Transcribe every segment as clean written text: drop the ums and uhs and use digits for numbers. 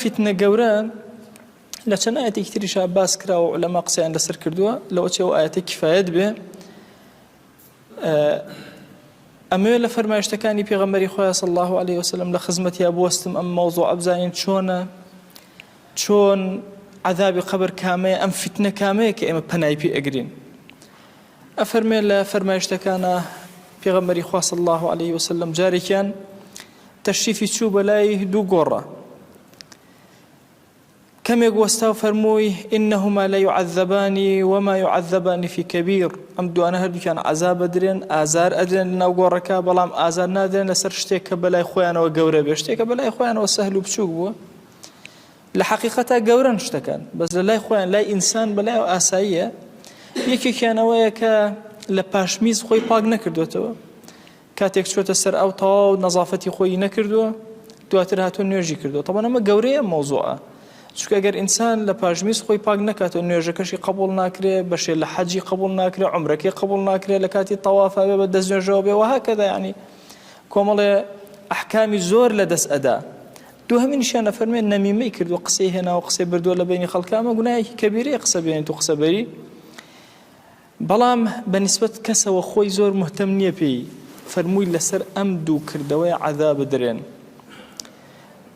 فتنە گەورە لە چەند ئاەتێکی تریشا باس کراوە و عولەما قسەیان لەسەر کردووە لەوە چێوە ئاەتە کیفایەت بێ ئەمەوێت لە فەرمایشتەکانی پێغەمبەری خۆی صلی الله عليه وسلم لە خزمەتیا بوەستم ئەم مەوزوع بزانین چۆن عذابی قبر کامەیە ئەم فتنە کامەیە کە ئێمە پەنای پێ ئەگرین ئەفەرمێ لە فەرمایشتەکانە پێغەمبەری خوا صلی الله عليه وسلم جارێکیان تەشریفی چوو بەلای دوو گۆڕە كم وستاو فرموي إنهما لا يعذبان وما يعذبان في كبير أم دوانا هردو كان عذاب أدرين آزار أدرين ناوغوركا بلام آزار نادرين لسر شتيك بلاي خويانا وقورة بيشتيك بلاي خويانا وسهل وبشوك بوا لحقيقتها قورة نشتكان بس لاي خويان لاي إنسان بلاي آسايا يكي كان ويكا لباشميز خوي باق نكردوتوا كاتيك شوتا سر أو طاو نظافتي خوي نكردوا دواتر هاتو نيرجي كردو طبعا أما قورية موضوعة چونکە ئەگەر ئینسان لە پاژمیز خۆی پاک نکاتەوە نوێژەکەشی قبول ناکرێ بەشێ لە حەجی قبول ناکرێ عومرەکەی قبول ناکرێ لە کاتی تەوافە بێ بە دەست نوێژەوە بێ وهەکەدا یعنی کۆمەڵێ ئەحکامی زۆر لە دەست ئەدا دووهەمینیشیان ئەفەرمێن نەمیمەی کردو قسەی هێنا و قسەی بردووە لە بینی خەڵکا ئەمە گوناهێکی کەبیرەیە قسە بێنیت و قسە بەری بەڵام بەنسبەت کەسەوە خۆی زۆر مهتەم نییە پێی فەرمووی لەسەر ئەم دوو کردەوەی عەذاب بدرێن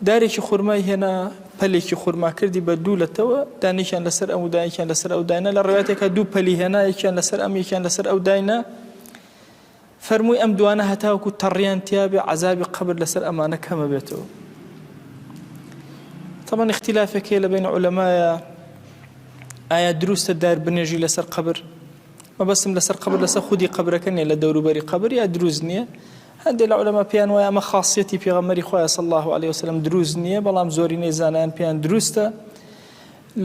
دارێکی خورمای هێنا پەلێکی خورما کردی بە دوو لەتەوە دانێکیان لەسەر ئەم و دایەکیان لەسەر ئەو داینە لە ڕێواتێکە دوو پەلی هێنا یەکیان لەسەر ئەم یەکیان لەسەر ئەو داینە فەرمووی ئەم دوانە هەتاوەکو تەڕیان تیابێ عەذابی قبر لەسەر ئەمانە کەمە بێتەوە طبعا اختلافێکی لە بین عولەمایە ئایا دروستە دار بنێژی لەسەر قبر مەبەستم لەسەر قبر لەسەر خودی قبرەکە نیە لە دەوروبەری قبر یا دروست نییە هەندێک لە عولەما پێیان وایە ئەمە خاصیەتی پێغەمبەری خۆیە صلی الله عليه وسلم دروست نییە بەڵام زۆرینەی زانایان پێیان دروستە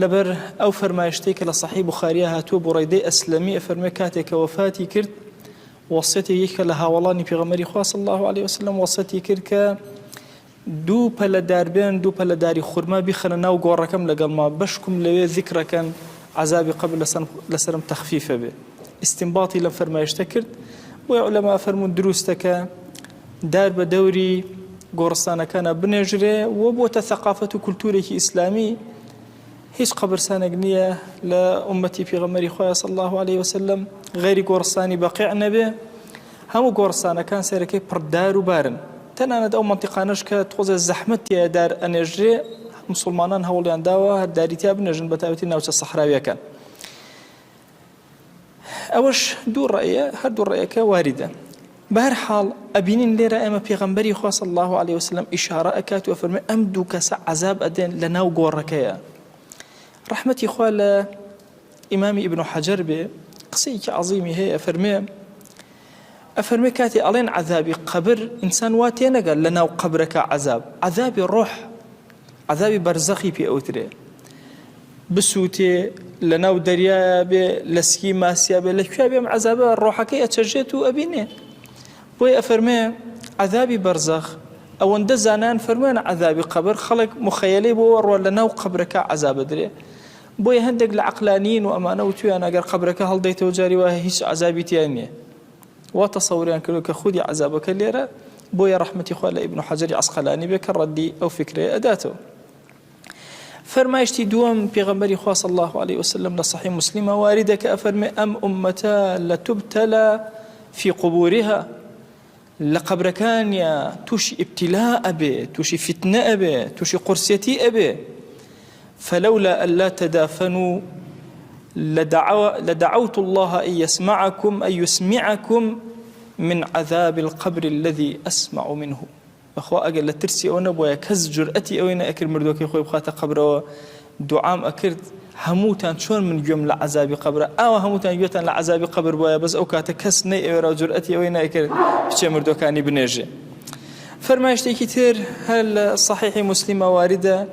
لەبەر ئەو فەرمایشتەی کە لە صەحیح بوخاریە هاتووە بوڕەیدەی ئەسلەمی ئەفەرمێ کاتێکە وەفاتی کرد وەسیەتێکی کە لە هاوڵانی پێغەمبەری خوا صلی الله عليه وسلم وەسیەتی کرد کە دوو پەلە داربێن دوو پەلە داری خورما بیخەنە ناو گۆڕەکەم لەگەڵ ما بەشکم لەوێ ذیکرەکەن عەذابی قبر لەسەرم تەخفیفە بێ ئیستینباطی لەم فەرمایشتە کرد بۆی عولەما فەرموون دروستەکە دار بە دەوری گۆڕستانەکانە بنێژرێ و بۆتە ثەقافەت و کولتورێکی ئیسلامی هیچ قەبرستانێک نییە لە ئومەتی پێغەمبەری خۆی صلی الله عليه وسلم غەیری گۆڕستانی بەقیع نەبێ هەموو گۆڕستانەکان سەرەکەی پڕدار و بارن تەنانەت ئەو مەنتیقانەش کە تۆزە زەحمەت تێیە دار ئەنێژرێ مسلمانان هەوڵیان داوە هەر داریتیا بنێژن بە تایبەتی ناوچە سەحراویەکان ئەوەش دوو ڕەیە هەر دوو ڕەیەکە واریدە بهر حال أبينين ليرة أما بيغمبري خوا صلى الله عليه وسلم إشارة أكات وفرمي أمدو كسا عذاب أدين لناو قوركيا رحمتي خوا لإمام ابن حجر بي قصيك عظيمي هي أفرمي كاتي ألين عذابي قبر إنسان واتينا قال لناو قبرك عذابي الروح عذابي برزخي بي أوتري بسوتي لناو دريا بي لسكي ماسيا بي لكي بي عذاب الروحكي أتجيتو أبيني بۆی ئەفەرمێ عەذابی بەرزەخ ئەوەندە زانان فەرموێن عەذابی قبر خەڵک مخەیەلەی بۆ ڕۆ لە ناو قبرەکە عەذاب بدرێ بۆی هەندێک لە عەقلانیین و ئەمانە وتویان ئەگەر قبرەکە هەڵدەیتەوە جاری وایە هیچ عەذابی تیان نییە وا تەسەووریان کردو کە خودی عەذابەکە لێرە بۆیە ڕەحمەتی خوا لە ئیبن حەجەری عەسقەلانی بێ کە ڕەدی ئەو فکرەیە ئەداتەوە فەرمایشتی دووەم پێغەمبەری خوا صلی الله عليه وسلم لە صەحیح موسلیمە واریدە کە ئەفەرمێ ئەم ئومەتە لەتوبتەلە في قبورها لقبركان يا توشي ابتلاء أبي توشي فتنة أبي توشي قرسيتي أبي فلولا ألا تدافنوا لدعوت الله أن يسمعكم من عذاب القبر الذي أسمع منه أخوة أقل لترسي أو نبويا كز جرأتي أو أكل مردوكي خوي بخاطة قبره دعام أكرد هموتان شون من جملة عذاب قبر أو هموتان يوتان لعذاب قبر بويا بس أوكاتا كس ني أو جرأتي أو أكل بشي مردوكاني بنيجي فرمايشتي كتير هل صحيح مسلمة واردة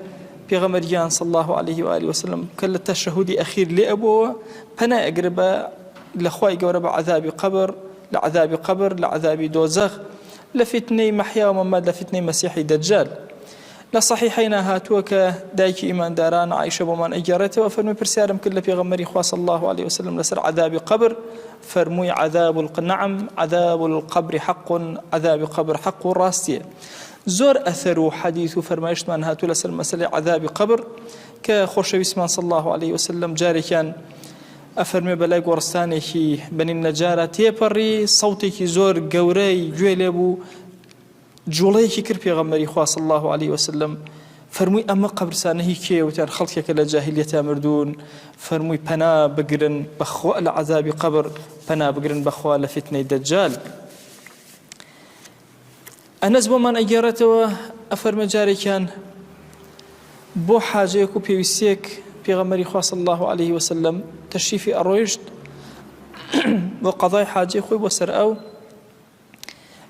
بيغمريان صلى الله عليه وآله وسلم كل التشهدي أخير لأبوه بنا أقرب لأخوائي قورب عذاب قبر لعذاب دوزخ لفتني محيا ومماد لفتني مسيحي دجال لصحيحين هاتوك دايك إيمان داران عائشة ومن أجارته وفرمي برسالم كل بيغمري خوا صلى الله عليه وسلم لسر عذاب قبر فرمي عذاب القبر حق عذاب قبر حق راستية زۆر ئەثەر و حەدیث و فەرمایشتمان هاتوو لەسەر مەسەلەی عەذابی قەبر کە خۆشەویستمان صلی الله عليه وسلم جارێکیان ئەفەرمێ بەلای گۆڕستانێکی بەنی نەجارە تێپەڕی سەوتێکی زۆر گەورەی گوێ لێ بوو جوڵەیەکی کرد پێغەمبەری خوا صلی الله عليه وسلم فەرمووی ئەمە قەبرستانە هی کێیە وتیان خەڵکێکە لە جاهیلیەتە مردوون فەرمووی پەنا بگرن بەخوا لە عەذابی قەبر پەنا بگرن بەخوا لە فتنەی دەجال ئەنەس بۆمان ئەگێڕێتەوە ئەفەرمە جارێکیان بۆ حاجەیەک و پێویستیەک پێغەمبەری خوا صلی الله عليه وسلم تەشریفی ئەڕۆیشت بۆ قەضای حاجەی خۆی بۆ سەر ئەو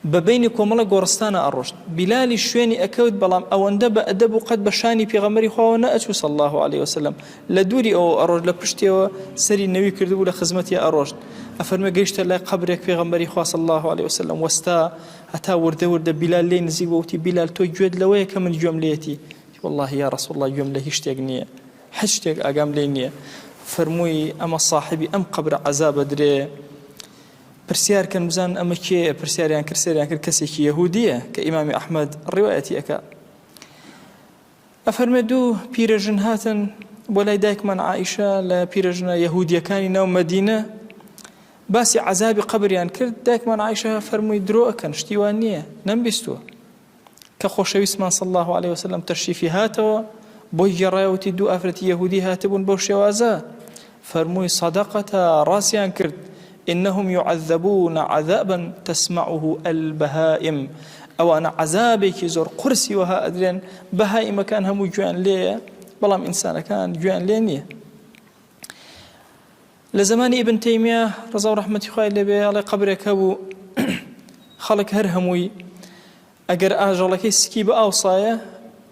بەبینی کۆمەڵە گۆڕستانە ئەڕۆشت بیلالی شوێنی ئەکەوت بەڵام ئەوەندە بە ئەدەب و قەت بە شانی پێغەمبەری خواوە نەئەچوو صلی الله عليه وسلم لە دووری ئەوە ئەڕۆژ لە پشتیەوە سەری نەوی کردبوو لە خزمەتی ئەڕۆشت ئەفەرمێ گەیشتە لای قەبرێک پێغەمبەری خوا صلی الله عليه وسلم وەستا هەتا وردە وردە بیلال لێ نزیک وتی بیلال تۆ گوێت لەوەیە کە من گوێم لێتی والله یا رسول الله گوێم لە هیچ شتێک نییە هیچ شتێک ئاگام لێ نییە فەرمووی ئەمە صاحبی ئەم قەبرە عەذابە درێ پرسیار کەن بزان ئەمە کێ پرسیاریان کرد کەسێکی یەهودیە کە ئیمامی ئەحمەد ڕیوایەتی ئەکا ئەفەرمێ دوو پیرەژن هاتن بۆ لای دایکمان عائیشە لە پیرەژنە یەهودیەکانی ناو مەدینە باسی عەذابی قەبریان کرد دایکمان عائیشە فەرمووی درۆ ئەکەن شتیوان نییە نەمبیستووە کە خۆشەویستمان صلی الله عليه وسلم تەشریفی هاتەوە بۆی گێڕایەوەتی دوو ئافرەتی یەهودی هاتبوون بەو شێوازە فەرمووی سەدەقەتە ڕاستیان کرد إنهم يعذبون عذابا تسمعه البهائم أو أنا عذابك زور قرسي وها أدرين بهائم كان هم جوان ليه بلام إنسان كان جوان ليه لزمان ابن تيمية رضا ورحمة خواه لبي على قبرك هبو خلق هرهموي أجر أجلك سكي بأوصايا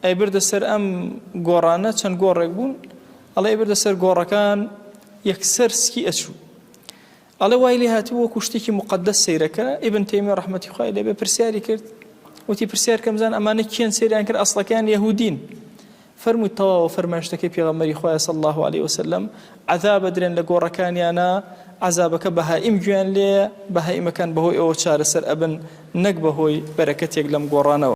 أي برد سر أم قورانا كان قورك بون على برد سر قوركان يكسر سكي أشو على وایلی هاتووە کوشتێکی مقدس سیرەکە ابن تیمیە ڕەحمەتی خوای لێبێ پرسیاری کرد وتی پرسیار کە بزان ئەمانە کێن سیریان کرد ئەسڵەکان یەهودین فەرمووی تەواوە فەرمایشتەکەی پێغەمبەری خوای صلی الله عليه وسلم عەذابە درێن لە گۆڕەکانیانە عەذابەکە بەهائیم گوێیان لێیە بەهائیمەکان بەهۆی ئەوە چارەسەر ئەبن نەک بەهۆی بەرەکەتێک لەم گۆڕانەوە